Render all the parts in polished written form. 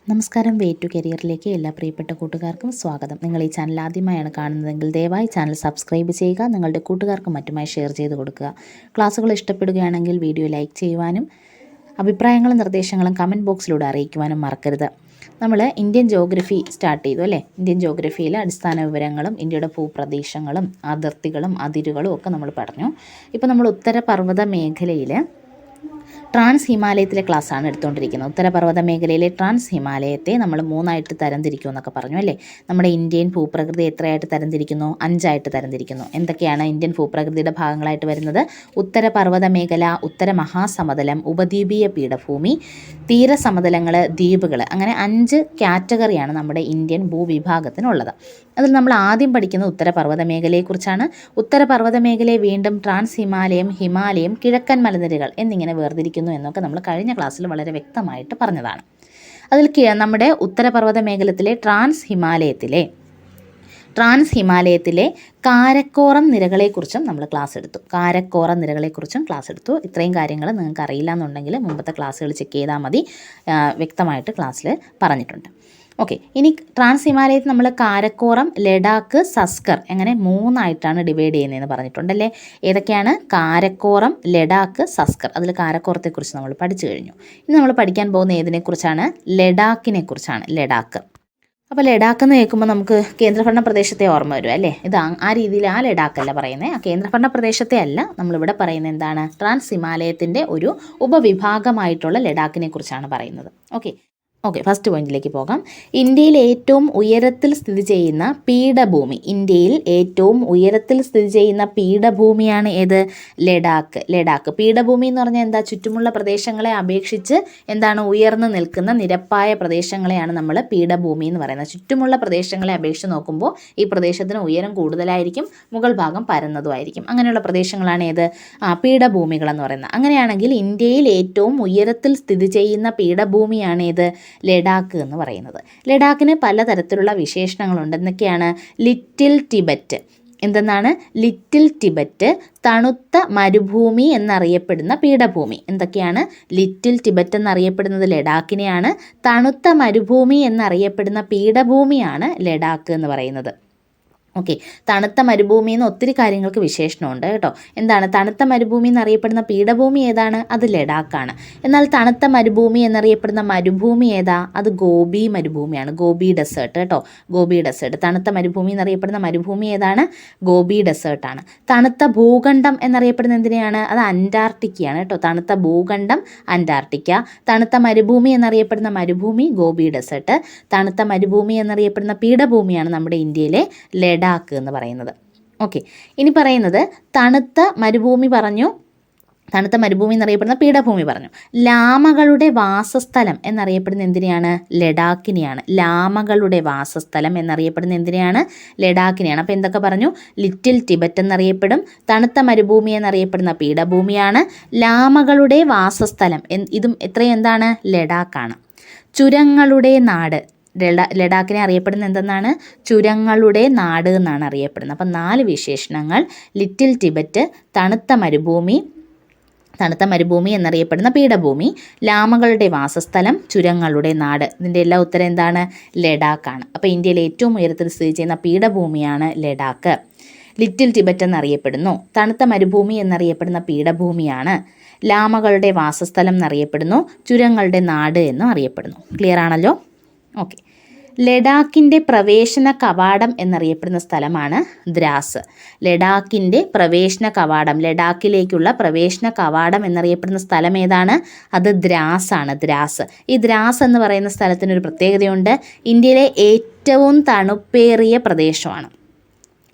നമസ്കാരം. Way to കരിയറിലേക്ക് എല്ലാ പ്രിയപ്പെട്ട കൂട്ടുകാർക്കും സ്വാഗതം. നിങ്ങൾ ഈ ചാനൽ ആദ്യമായാണ് കാണുന്നതെങ്കിൽ ദയവായി ചാനൽ സബ്സ്ക്രൈബ് ചെയ്യുക. നിങ്ങളുടെ കൂട്ടുകാർക്കും മറ്റുമായി ഷെയർ ചെയ്ത് കൊടുക്കുക. ക്ലാസ്സുകൾ ഇഷ്ടപ്പെടുകയാണെങ്കിൽ വീഡിയോ ലൈക്ക് ചെയ്യുവാനും അഭിപ്രായങ്ങളും നിർദ്ദേശങ്ങളും കമൻറ്റ് ബോക്സിലൂടെ അറിയിക്കുവാനും മറക്കരുത്. നമ്മൾ ഇന്ത്യൻ ജോഗ്രഫി സ്റ്റാർട്ട് ചെയ്തു അല്ലേ. ഇന്ത്യൻ ജോഗ്രഫിയിലെ അടിസ്ഥാന വിവരങ്ങളും ഇന്ത്യയുടെ ഭൂപ്രദേശങ്ങളും അതിർത്തികളും അതിരുകളും ഒക്കെ നമ്മൾ പറഞ്ഞു. ഇപ്പോൾ നമ്മൾ ഉത്തരപർവ്വത മേഖലയിൽ ട്രാൻസ് ഹിമാലയത്തിലെ ക്ലാസ്സാണ് എടുത്തുകൊണ്ടിരിക്കുന്നത്. ഉത്തരപർവ്വത മേഖലയിലെ ട്രാൻസ് ഹിമാലയത്തെ നമ്മൾ 3ആയിട്ട് തരംതിരിക്കും എന്നൊക്കെ പറഞ്ഞു അല്ലേ. നമ്മുടെ ഇന്ത്യൻ ഭൂപ്രകൃതി എത്രയായിട്ട് തരംതിരിക്കുന്നു? 5ആയിട്ട് തരംതിരിക്കുന്നു. എന്തൊക്കെയാണ് ഇന്ത്യൻ ഭൂപ്രകൃതിയുടെ ഭാഗങ്ങളായിട്ട് വരുന്നത്? ഉത്തരപർവ്വത മേഖല, ഉത്തര മഹാസമതലം, ഉപദ്വീപീയ പീഠഭൂമി, തീരസമതലങ്ങൾ, ദ്വീപുകൾ, അങ്ങനെ 5 കാറ്റഗറിയാണ് നമ്മുടെ ഇന്ത്യൻ ഭൂവിഭാഗത്തിനുള്ളത്. അതിൽ നമ്മൾ ആദ്യം പഠിക്കുന്നത് ഉത്തരപർവ്വത മേഖലയെക്കുറിച്ചാണ്. ഉത്തരപർവ്വത മേഖലയെ വീണ്ടും ട്രാൻസ് ഹിമാലയം, ഹിമാലയം, കിഴക്കൻ മലനിരകൾ എന്നിങ്ങനെ വേർതിരിക്കുന്നു എന്നൊക്കെ നമ്മൾ കഴിഞ്ഞ ക്ലാസ്സിൽ വളരെ വ്യക്തമായിട്ട് പറഞ്ഞതാണ്. അതിൽ നമ്മുടെ ഉത്തരപർവ്വത മേഖലത്തിലെ ട്രാൻസ് ഹിമാലയത്തിലെ കാരക്കോറം നിരകളെക്കുറിച്ചും നമ്മൾ ക്ലാസ് എടുത്തു. കാരക്കോറം നിരകളെക്കുറിച്ചും ക്ലാസ് എടുത്തു. ഇത്രയും കാര്യങ്ങൾ നിങ്ങൾക്ക് അറിയില്ല എന്നുണ്ടെങ്കിൽ മുമ്പത്തെ ക്ലാസ്സുകൾ ചെക്ക് ചെയ്താൽ മതി. വ്യക്തമായിട്ട് ക്ലാസ്സിൽ പറഞ്ഞിട്ടുണ്ട്. ഓക്കെ, ഇനി ട്രാൻസ് ഹിമാലയത്തിൽ നമ്മൾ കാരക്കോറം, ലഡാക്ക്, സസ്കർ അങ്ങനെ 3ആയിട്ടാണ് ഡിവൈഡ് ചെയ്യുന്നതെന്ന് പറഞ്ഞിട്ടുണ്ടല്ലേ. ഏതൊക്കെയാണ്? കാരക്കോറം, ലഡാക്ക്, സസ്കർ. അതിൽ കാരക്കോറത്തെക്കുറിച്ച് നമ്മൾ പഠിച്ചു കഴിഞ്ഞു. ഇനി നമ്മൾ പഠിക്കാൻ പോകുന്ന ഏതിനെക്കുറിച്ചാണ്? ലഡാക്കിനെ കുറിച്ചാണ്. ലഡാക്ക്. അപ്പോൾ ലഡാക്ക് എന്ന് കേൾക്കുമ്പോൾ നമുക്ക് കേന്ദ്രഭരണ പ്രദേശത്തെ ഓർമ്മ വരും അല്ലേ. ഇത് ആ രീതിയിൽ ആ ലഡാക്കല്ല പറയുന്നത്. ആ കേന്ദ്രഭരണ പ്രദേശത്തെ അല്ല നമ്മളിവിടെ പറയുന്നത്. എന്താണ്? ട്രാൻസ് ഹിമാലയത്തിൻ്റെ ഒരു ഉപവിഭാഗമായിട്ടുള്ള ലഡാക്കിനെ കുറിച്ചാണ് പറയുന്നത്. ഓക്കെ, ഫസ്റ്റ് പോയിന്റിലേക്ക് പോകാം. ഇന്ത്യയിൽ ഏറ്റവും ഉയരത്തിൽ സ്ഥിതി ചെയ്യുന്ന പീഠഭൂമിയാണ് ഏത്? ലഡാക്ക്. പീഠഭൂമി എന്ന് പറഞ്ഞാൽ എന്താ? ചുറ്റുമുള്ള പ്രദേശങ്ങളെ അപേക്ഷിച്ച് എന്താണ്? ഉയർന്നു നിൽക്കുന്ന നിരപ്പായ പ്രദേശങ്ങളെയാണ് നമ്മൾ പീഠഭൂമി എന്ന് പറയുന്നത്. ചുറ്റുമുള്ള പ്രദേശങ്ങളെ അപേക്ഷിച്ച് നോക്കുമ്പോൾ ഈ പ്രദേശത്തിന് ഉയരം കൂടുതലായിരിക്കും, മുകൾ ഭാഗം പരന്നതുമായിരിക്കും. അങ്ങനെയുള്ള പ്രദേശങ്ങളാണ് ഏത്? പീഠഭൂമികൾ എന്ന് പറയുന്നത്. അങ്ങനെയാണെങ്കിൽ ഇന്ത്യയിൽ ഏറ്റവും ഉയരത്തിൽ സ്ഥിതി ചെയ്യുന്ന പീഠഭൂമിയാണ് ഏത്? ലഡാക്ക് എന്ന് പറയുന്നത്. ലഡാക്കിന് പലതരത്തിലുള്ള വിശേഷണങ്ങളുണ്ട്. എന്തൊക്കെയാണ്? Little Tibet. എന്തെന്നാണ്? ലിറ്റിൽ ടിബറ്റ്, തണുത്ത മരുഭൂമി എന്നറിയപ്പെടുന്ന പീഠഭൂമി. എന്തൊക്കെയാണ്? ലിറ്റിൽ ടിബറ്റ് എന്നറിയപ്പെടുന്നത് ലഡാക്കിനെയാണ്. തണുത്ത മരുഭൂമി എന്നറിയപ്പെടുന്ന പീഠഭൂമിയാണ് ലഡാക്ക് എന്ന് പറയുന്നത്. ഓക്കെ, തണുത്ത മരുഭൂമി എന്ന് ഒത്തിരി കാര്യങ്ങൾക്ക് വിശേഷണമുണ്ട് കേട്ടോ. എന്താണ് തണുത്ത മരുഭൂമി എന്നറിയപ്പെടുന്ന പീഠഭൂമി? ഏതാണ്? അത് ലഡാക്കാണ്. എന്നാൽ തണുത്ത മരുഭൂമി എന്നറിയപ്പെടുന്ന മരുഭൂമി ഏതാ? അത് ഗോബി മരുഭൂമിയാണ്. ഗോബി ഡെസേർട്ട് കേട്ടോ. ഗോബി ഡെസേർട്ട്. തണുത്ത മരുഭൂമി എന്നറിയപ്പെടുന്ന മരുഭൂമി ഏതാണ്? ഗോബി ഡെസേർട്ടാണ്. തണുത്ത ഭൂഖണ്ഡം എന്നറിയപ്പെടുന്ന എന്തിനെയാണ്? അത് അന്റാർട്ടിക്കയാണ് കേട്ടോ. തണുത്ത ഭൂഖണ്ഡം അന്റാർട്ടിക്ക. തണുത്ത മരുഭൂമി എന്നറിയപ്പെടുന്ന മരുഭൂമി ഗോബി ഡെസേർട്ട്. തണുത്ത മരുഭൂമി എന്നറിയപ്പെടുന്ന പീഠഭൂമിയാണ് നമ്മുടെ ഇന്ത്യയിലെ ലഡാക്ക് എന്ന് പറയുന്നത്. ഓക്കെ, ഇനി പറയുന്നത് തണുത്ത മരുഭൂമി പറഞ്ഞു, തണുത്ത മരുഭൂമി എന്നറിയപ്പെടുന്ന പീഠഭൂമി പറഞ്ഞു. ലാമകളുടെ വാസസ്ഥലം എന്നറിയപ്പെടുന്ന എന്തിനെയാണ്? ലഡാക്കിനെയാണ്. ലാമകളുടെ വാസസ്ഥലം എന്നറിയപ്പെടുന്ന എന്തിനെയാണ്? ലഡാക്കിനെയാണ്. അപ്പോൾ എന്തൊക്കെ പറഞ്ഞു? ലിറ്റിൽ ടിബറ്റ് എന്നറിയപ്പെടും, തണുത്ത മരുഭൂമി എന്നറിയപ്പെടുന്ന പീഠഭൂമിയാണ്, ലാമകളുടെ വാസസ്ഥലം ഇതും എത്രയും എന്താണ്? ലഡാക്കാണ്. ചുരങ്ങളുടെ നാട്. ലഡാക്കിനെ അറിയപ്പെടുന്ന എന്തെന്നാണ്? ചുരങ്ങളുടെ നാട് എന്നാണ് അറിയപ്പെടുന്നത്. അപ്പം 4 വിശേഷണങ്ങൾ: ലിറ്റിൽ ടിബറ്റ്, തണുത്ത മരുഭൂമി എന്നറിയപ്പെടുന്ന പീഠഭൂമി, ലാമകളുടെ വാസസ്ഥലം, ചുരങ്ങളുടെ നാട്. ഇതിൻ്റെ എല്ലാ ഉത്തരം എന്താണ്? ലഡാക്കാണ്. അപ്പോൾ ഇന്ത്യയിലെ ഏറ്റവും ഉയരത്തിൽ സ്ഥിതി ചെയ്യുന്ന പീഠഭൂമിയാണ് ലഡാക്ക്. ലിറ്റിൽ ടിബറ്റ് എന്നറിയപ്പെടുന്നു. തണുത്ത മരുഭൂമി എന്നറിയപ്പെടുന്ന പീഠഭൂമിയാണ്. ലാമകളുടെ വാസസ്ഥലം എന്നറിയപ്പെടുന്നു. ചുരങ്ങളുടെ നാട് എന്നും അറിയപ്പെടുന്നു. ക്ലിയർ ആണല്ലോ? ഓക്കെ, ലഡാക്കിൻ്റെ പ്രവേശന കവാടം എന്നറിയപ്പെടുന്ന സ്ഥലമാണ് ദ്രാസ്. ലഡാക്കിൻ്റെ പ്രവേശന കവാടം, ലഡാക്കിലേക്കുള്ള പ്രവേശന കവാടം എന്നറിയപ്പെടുന്ന സ്ഥലം ഏതാണ്? അത് ദ്രാസാണ്. ദ്രാസ്. ഈ ദ്രാസ് എന്ന് പറയുന്ന സ്ഥലത്തിനൊരു പ്രത്യേകതയുണ്ട്. ഇന്ത്യയിലെ ഏറ്റവും തണുപ്പേറിയ പ്രദേശമാണ്.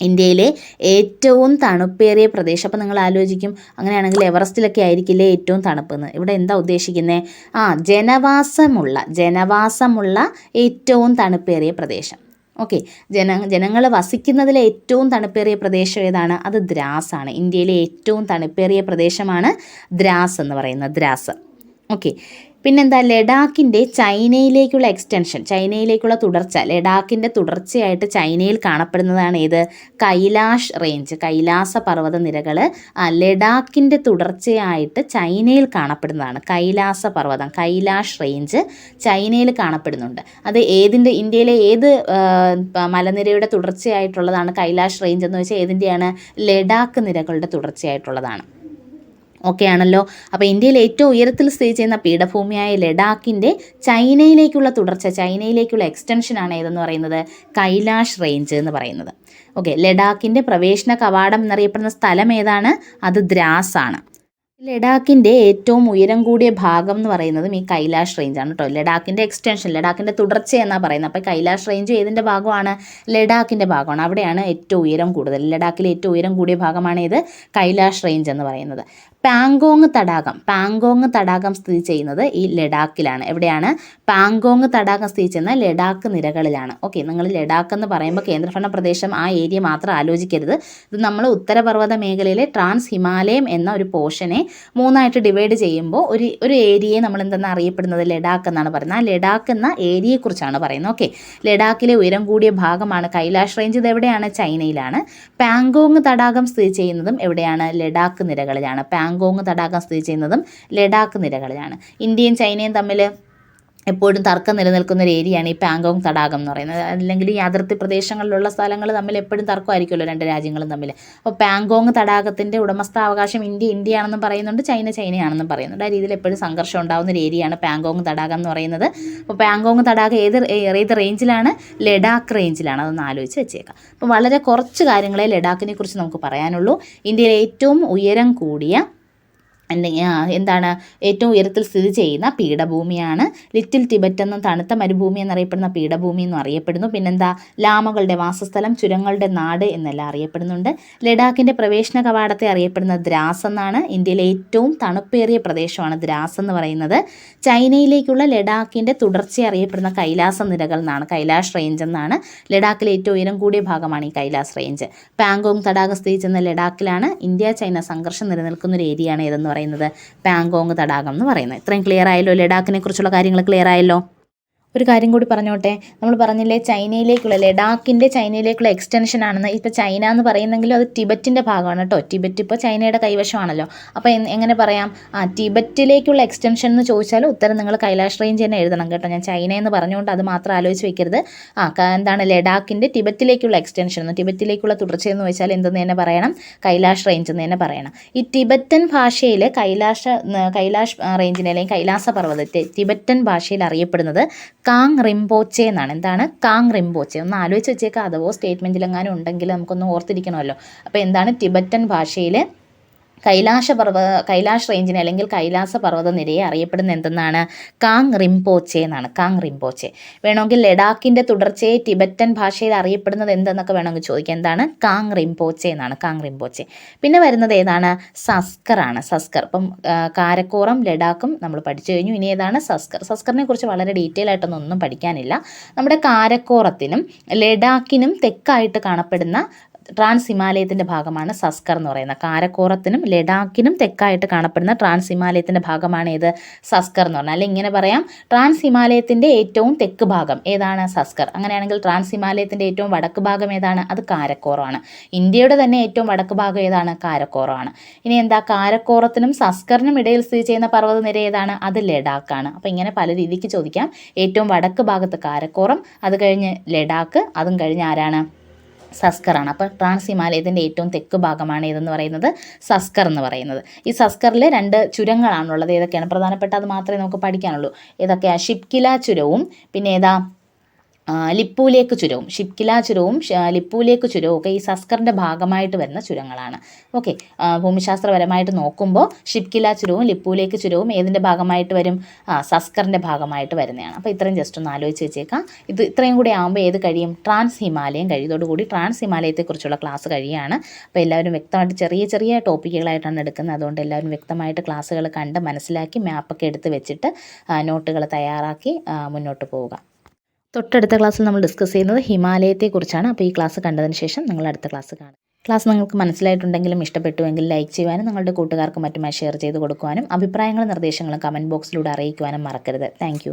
ഇന്ത്യയിലെ ഏറ്റവും തണുപ്പേറിയ പ്രദേശം. അപ്പോൾ നിങ്ങൾ ആലോചിക്കും, അങ്ങനെയാണെങ്കിൽ എവറസ്റ്റിലൊക്കെ ആയിരിക്കില്ലേ ഏറ്റവും തണുപ്പെന്ന്. ഇവിടെ എന്താ ഉദ്ദേശിക്കുന്നത്? ജനവാസമുള്ള ഏറ്റവും തണുപ്പേറിയ പ്രദേശം. ഓക്കെ, ജനങ്ങൾ വസിക്കുന്നതിലെ ഏറ്റവും തണുപ്പേറിയ പ്രദേശം ഏതാണ്? അത് ദ്രാസാണ്. ഇന്ത്യയിലെ ഏറ്റവും തണുപ്പേറിയ പ്രദേശമാണ് ദ്രാസ് എന്ന് പറയുന്നത്. ദ്രാസ്. ഓക്കെ, പിന്നെന്താ, ലഡാക്കിൻ്റെ ചൈനയിലേക്കുള്ള എക്സ്റ്റൻഷൻ, ചൈനയിലേക്കുള്ള തുടർച്ച, ലഡാക്കിൻ്റെ തുടർച്ചയായിട്ട് ചൈനയിൽ കാണപ്പെടുന്നതാണ് ഏത്? കൈലാഷ് റേഞ്ച്, കൈലാസ പർവ്വത നിരകൾ ലഡാക്കിൻ്റെ തുടർച്ചയായിട്ട് ചൈനയിൽ കാണപ്പെടുന്നതാണ്. കൈലാസ പർവ്വതം, കൈലാഷ് റേഞ്ച് ചൈനയിൽ കാണപ്പെടുന്നുണ്ട്. അത് ഏതിൻ്റെ, ഇന്ത്യയിലെ ഏത് മലനിരയുടെ തുടർച്ചയായിട്ടുള്ളതാണ് കൈലാഷ് റേഞ്ച് എന്ന് വെച്ചാൽ ഏതിൻ്റെയാണ്? ലഡാക്ക് നിരകളുടെ തുടർച്ചയായിട്ടുള്ളതാണ്. ഓക്കെ ആണല്ലോ. അപ്പോൾ ഇന്ത്യയിൽ ഏറ്റവും ഉയരത്തിൽ സ്ഥിതി ചെയ്യുന്ന പീഠഭൂമിയായ ലഡാക്കിൻ്റെ ചൈനയിലേക്കുള്ള തുടർച്ച, ചൈനയിലേക്കുള്ള എക്സ്റ്റൻഷനാണ് ഏതെന്ന് പറയുന്നത്? കൈലാഷ് റേഞ്ച് എന്ന് പറയുന്നത്. ഓക്കെ, ലഡാക്കിൻ്റെ പ്രവേശന കവാടം എന്നറിയപ്പെടുന്ന സ്ഥലം ഏതാണ്? അത് ദ്രാസാണ്. ലഡാക്കിൻ്റെ ഏറ്റവും ഉയരം കൂടിയ ഭാഗം എന്ന് പറയുന്നതും ഈ കൈലാഷ് റേഞ്ചാണ് കേട്ടോ. ലഡാക്കിൻ്റെ എക്സ്റ്റൻഷൻ, ലഡാക്കിൻ്റെ തുടർച്ച എന്നാണ് പറയുന്നത്. അപ്പോൾ കൈലാഷ് റേഞ്ച് ഏതിൻ്റെ ഭാഗമാണ്? ലഡാക്കിൻ്റെ ഭാഗമാണ്. അവിടെയാണ് ഏറ്റവും ഉയരം കൂടുതൽ. ലഡാക്കിലെ ഏറ്റവും ഉയരം കൂടിയ ഭാഗമാണ് ഇത് കൈലാഷ് റേഞ്ച് എന്ന് പറയുന്നത്. പാങ്കോങ് തടാകം സ്ഥിതി ചെയ്യുന്നത് ഈ ലഡാക്കിലാണ്. എവിടെയാണ്? പാങ്കോങ് തടാകം സ്ഥിതി ചെയ്യുന്ന ലഡാക്ക് നിരകളിലാണ്. ഓക്കെ, നിങ്ങൾ ലഡാക്ക് എന്ന് പറയുമ്പോൾ കേന്ദ്രഭരണ പ്രദേശം ആ ഏരിയ മാത്രം ആലോചിക്കരുത്. ഇത് നമ്മൾ ഉത്തരപർവ്വത മേഖലയിലെ ട്രാൻസ് ഹിമാലയം എന്ന ഒരു പോർഷനെ 3ആയിട്ട് ഡിവൈഡ് ചെയ്യുമ്പോൾ ഒരു ഏരിയയെ നമ്മൾ എന്തെന്ന് അറിയപ്പെടുന്നത്? ലഡാക്ക് എന്നാണ് പറയുന്നത്. ആ ലഡാക്ക് എന്ന ഏരിയയെക്കുറിച്ചാണ് പറയുന്നത്. ഓക്കെ, ലഡാക്കിലെ ഉയരം കൂടിയ ഭാഗമാണ് കൈലാഷ് റേഞ്ച്. ഇത് എവിടെയാണ്? ചൈനയിലാണ്. പാങ്കോങ് തടാകം സ്ഥിതി ചെയ്യുന്നതും എവിടെയാണ്? ലഡാക്ക് നിരകളിലാണ്. പാങ്കോങ് തടാകം സ്ഥിതി ചെയ്യുന്നതും ലഡാക്ക് നിരകളിലാണ്. ഇന്ത്യയും ചൈനയും തമ്മിൽ എപ്പോഴും തർക്കം നിലനിൽക്കുന്ന ഒരു ഏരിയയാണ് ഈ പാങ്കോങ് തടാകം എന്ന് പറയുന്നത്. അല്ലെങ്കിൽ ഈ അതിർത്തി പ്രദേശങ്ങളിലുള്ള സ്ഥലങ്ങൾ തമ്മിൽ എപ്പോഴും തർക്കമായിരിക്കുമല്ലോ രണ്ട് രാജ്യങ്ങളും തമ്മിൽ. അപ്പോൾ പാങ്കോങ് തടാകത്തിൻ്റെ ഉടമസ്ഥാവകാശം ഇന്ത്യയാണെന്നും പറയുന്നുണ്ട്, ചൈനയാണെന്നും പറയുന്നുണ്ട്. ആ രീതിയിൽ എപ്പോഴും സംഘർഷം ഉണ്ടാകുന്ന ഒരു ഏരിയയാണ് പാങ്കോങ് തടാകം എന്ന് പറയുന്നത്. അപ്പോൾ പാങ്കോങ് തടാകം ഏത് റേഞ്ചിലാണ്? ലഡാക്ക് റേഞ്ചിലാണ്. അതൊന്ന് ആലോചിച്ച് വെച്ചേക്കാം. അപ്പോൾ വളരെ കുറച്ച് കാര്യങ്ങളെ ലഡാക്കിനെ കുറിച്ച് നമുക്ക് പറയാനുള്ളൂ. ഇന്ത്യയിലെ ഏറ്റവും ഉയരം കൂടിയ എന്താണ് ഏറ്റവും ഉയരത്തിൽ സ്ഥിതി ചെയ്യുന്ന പീഠഭൂമിയാണ്. ലിറ്റിൽ ടിബറ്റ് എന്നും തണുത്ത മരുഭൂമി എന്നറിയപ്പെടുന്ന പീഠഭൂമി എന്നും അറിയപ്പെടുന്നു. പിന്നെന്താ, ലാമകളുടെ വാസസ്ഥലം, ചുരങ്ങളുടെ നാട് എന്നെല്ലാം അറിയപ്പെടുന്നുണ്ട്. ലഡാക്കിൻ്റെ പ്രവേശന കവാടത്തെ അറിയപ്പെടുന്ന ദ്രാസ് എന്നാണ്. ഇന്ത്യയിലെ ഏറ്റവും തണുപ്പേറിയ പ്രദേശമാണ് ദ്രാസ് എന്ന് പറയുന്നത്. ചൈനയിലേക്കുള്ള ലഡാക്കിൻ്റെ തുടർച്ചയെ അറിയപ്പെടുന്ന കൈലാസ നിരകൾ എന്നാണ്, കൈലാഷ് റേഞ്ച് എന്നാണ്. ലഡാക്കിലെ ഏറ്റവും ഉയരം കൂടിയ ഭാഗമാണ് ഈ കൈലാസ് റേഞ്ച്. പാങ്കോങ് തടാകം സ്ഥിതി ചെയ്യുന്ന ലഡാക്കിലാണ്. ഇന്ത്യ ചൈന സംഘർഷം നിലനിൽക്കുന്ന ഒരു ഏരിയയാണ് ഏതെന്ന് പറയുന്നത്? പാങ്കോങ് തടാകം എന്ന് പറയുന്നത്. ഇത്രയും ക്ലിയർ ആയല്ലോ? ലഡാക്കിനെ കുറിച്ചുള്ള കാര്യങ്ങൾ ക്ലിയർ ആയല്ലോ? ഒരു കാര്യം കൂടി പറഞ്ഞോട്ടെ. നമ്മൾ പറഞ്ഞില്ലേ ലഡാക്കിൻ്റെ ചൈനയിലേക്കുള്ള എക്സ്റ്റൻഷൻ ആണെന്ന്. ഇപ്പോൾ ചൈന എന്ന് പറയുന്നെങ്കിലും അത് ടിബറ്റിൻ്റെ ഭാഗമാണ് കേട്ടോ. ടിബറ്റ് ഇപ്പോൾ ചൈനയുടെ കൈവശമാണല്ലോ. അപ്പോൾ എങ്ങനെ പറയാം? ടിബറ്റിലേക്കുള്ള എക്സ്റ്റൻഷൻ എന്ന് ചോദിച്ചാൽ ഉത്തരം നിങ്ങൾ കൈലാഷ് റേഞ്ച് തന്നെ എഴുതണം കേട്ടോ. ഞാൻ ചൈന എന്ന് പറഞ്ഞുകൊണ്ട് അത് മാത്രം ആലോചിച്ച് വെക്കരുത്. എന്താണ് ലഡാക്കിൻ്റെ ടിബറ്റിലേക്കുള്ള എക്സ്റ്റൻഷൻ എന്ന്, ടിബറ്റിലേക്കുള്ള തുടർച്ചയെന്ന് ചോദിച്ചാൽ എന്തെന്ന് തന്നെ പറയണം? കൈലാഷ് റേഞ്ച് എന്ന് തന്നെ പറയണം. ഈ ടിബറ്റൻ ഭാഷയിൽ കൈലാഷ് റേഞ്ചിനെ അല്ലെങ്കിൽ കൈലാസ പർവ്വതത്തെ ടിബറ്റൻ ഭാഷയിൽ അറിയപ്പെടുന്നത് കാങ് റിംപോച്ചെ എന്നാണ്. എന്താണ്? കാങ് റിംപോച്ചെ. ഒന്ന് ആലോചിച്ച് വെച്ചേക്കാം. അഥവാ സ്റ്റേറ്റ്മെൻറ്റിലെങ്ങാനും ഉണ്ടെങ്കിൽ നമുക്കൊന്ന് ഓർത്തിരിക്കണമല്ലോ. അപ്പോൾ എന്താണ് ടിബറ്റൻ ഭാഷയിൽ കൈലാഷ് റേഞ്ചിനെ അല്ലെങ്കിൽ കൈലാസ പർവ്വത നിരയെ അറിയപ്പെടുന്ന എന്തെന്നാണ്? കാങ് റിംപോച്ചെ എന്നാണ്. കാങ് റിംപോച്ചെ. വേണമെങ്കിൽ ലഡാക്കിൻ്റെ തുടർച്ചയെ ടിബറ്റൻ ഭാഷയിൽ അറിയപ്പെടുന്നത് എന്തെന്നൊക്കെ വേണമെങ്കിൽ ചോദിക്കാം. എന്താണ്? കാങ് റിംപോച്ചെ എന്നാണ്. കാങ് റിംപോച്ചെ. പിന്നെ വരുന്നത് ഏതാണ്? സസ്കറാണ്. സസ്കർ. ഇപ്പം കാരക്കോറം ലഡാക്കും നമ്മൾ പഠിച്ചു കഴിഞ്ഞു. ഇനി ഏതാണ്? സസ്കർ. സസ്കറിനെ കുറിച്ച് വളരെ ഡീറ്റെയിൽ ആയിട്ടൊന്നും പഠിക്കാനില്ല. നമ്മുടെ കാരക്കോറത്തിനും ലഡാക്കിനും തെക്കായിട്ട് കാണപ്പെടുന്ന ട്രാൻസ് ഹിമാലയത്തിൻ്റെ ഭാഗമാണ് സസ്കർ എന്ന് പറയുന്നത്. കാരക്കോറത്തിനും ലഡാക്കിനും തെക്കായിട്ട് കാണപ്പെടുന്ന ട്രാൻസ് ഹിമാലയത്തിൻ്റെ ഭാഗമാണ് ഏത്? സസ്കർ എന്ന് പറഞ്ഞാൽ. അല്ലെങ്കിൽ ഇങ്ങനെ പറയാം, ട്രാൻസ് ഹിമാലയത്തിൻ്റെ ഏറ്റവും തെക്ക് ഭാഗം ഏതാണ്? സസ്കർ. അങ്ങനെയാണെങ്കിൽ ട്രാൻസ് ഹിമാലയത്തിൻ്റെ ഏറ്റവും വടക്ക് ഭാഗം ഏതാണ്? അത് കാരക്കോറമാണ്. ഇന്ത്യയുടെ തന്നെ ഏറ്റവും വടക്ക് ഭാഗം ഏതാണ്? കാരക്കോറമാണ്. ഇനി എന്താ, കാരക്കോറത്തിനും സസ്കറിനും ഇടയിൽ സ്ഥിതി ചെയ്യുന്ന പർവ്വത നിര ഏതാണ്? അത് ലഡാക്കാണ്. അപ്പോൾ ഇങ്ങനെ പല രീതിക്ക് ചോദിക്കാം. ഏറ്റവും വടക്ക് ഭാഗത്ത് കാരക്കോറം, അത് കഴിഞ്ഞ് ലഡാക്ക്, അതും കഴിഞ്ഞ് ആരാണ്? സസ്കറാണ്. അപ്പോൾ ട്രാൻസ് ഹിമാലയത്തിൻ്റെ ഏറ്റവും തെക്ക് ഭാഗമാണ് ഏതെന്ന് പറയുന്നത്? സസ്കർ എന്ന് പറയുന്നത്. ഈ സസ്കറിൽ 2 ചുരങ്ങളാണുള്ളത്. ഏതൊക്കെയാണ് പ്രധാനപ്പെട്ട? അത് മാത്രമേ നമുക്ക് പഠിക്കാനുള്ളൂ. ഏതൊക്കെയാണ്? ഷിപ്കില ചുരവും പിന്നെ ഏതാ? ലിപ്പുലേക്ക് ചുരവും. ഷിപ്കില ചുരവും ലിപ്പുലേക്ക് ചുരവും ഒക്കെ ഈ സസ്കറിൻ്റെ ഭാഗമായിട്ട് വരുന്ന ചുരങ്ങളാണ്. ഓക്കെ, ഭൂമിശാസ്ത്രപരമായിട്ട് നോക്കുമ്പോൾ ഷിപ്കില ചുരവും ലിപ്പുലേക്ക് ചുരവും ഏതിൻ്റെ ഭാഗമായിട്ട് വരും? സസ്കറിൻ്റെ ഭാഗമായിട്ട് വരുന്നതാണ്. അപ്പോൾ ഇത്രയും ജസ്റ്റ് ഒന്ന് ആലോചിച്ച് വെച്ചേക്കാം. ഇത് ഇത്രയും കൂടി ആകുമ്പോൾ ഏത് കഴിയും? ട്രാൻസ് ഹിമാലയം കഴിയും. ഇതോടുകൂടി ട്രാൻസ് ഹിമാലയത്തെക്കുറിച്ചുള്ള ക്ലാസ് കഴിയുകയാണ്. അപ്പോൾ എല്ലാവരും വ്യക്തമായിട്ട് ചെറിയ ചെറിയ ടോപ്പിക്കുകളായിട്ടാണ് എടുക്കുന്നത്. അതുകൊണ്ട് എല്ലാവരും വ്യക്തമായിട്ട് ക്ലാസ്സുകൾ കണ്ട് മനസ്സിലാക്കി മാപ്പൊക്കെ എടുത്ത് വെച്ചിട്ട് നോട്ടുകൾ തയ്യാറാക്കി മുന്നോട്ട് പോവുക. തൊട്ടടുത്ത ക്ലാസ്സിൽ നമ്മൾ ഡിസ്കസ് ചെയ്യുന്നത് ഹിമാലയത്തെക്കുറിച്ചാണ്. അപ്പോൾ ഈ ക്ലാസ് കണ്ടതിന് ശേഷം നിങ്ങൾ അടുത്ത ക്ലാസ് കാണും. ക്ലാസ് നിങ്ങൾക്ക് മനസ്സിലായിട്ടുണ്ടെങ്കിലും ഇഷ്ടപ്പെട്ടുവെങ്കിൽ ലൈക്ക് ചെയ്യുവാനും നിങ്ങളുടെ കൂട്ടുകാർക്ക് മറ്റുമായി ഷെയർ ചെയ്ത് കൊടുക്കുവാനും അഭിപ്രായങ്ങളും നിർദ്ദേശങ്ങളും കമൻറ്റ് ബോക്സിലൂടെ അറിയിക്കുവാനും മറക്കരുത്. താങ്ക്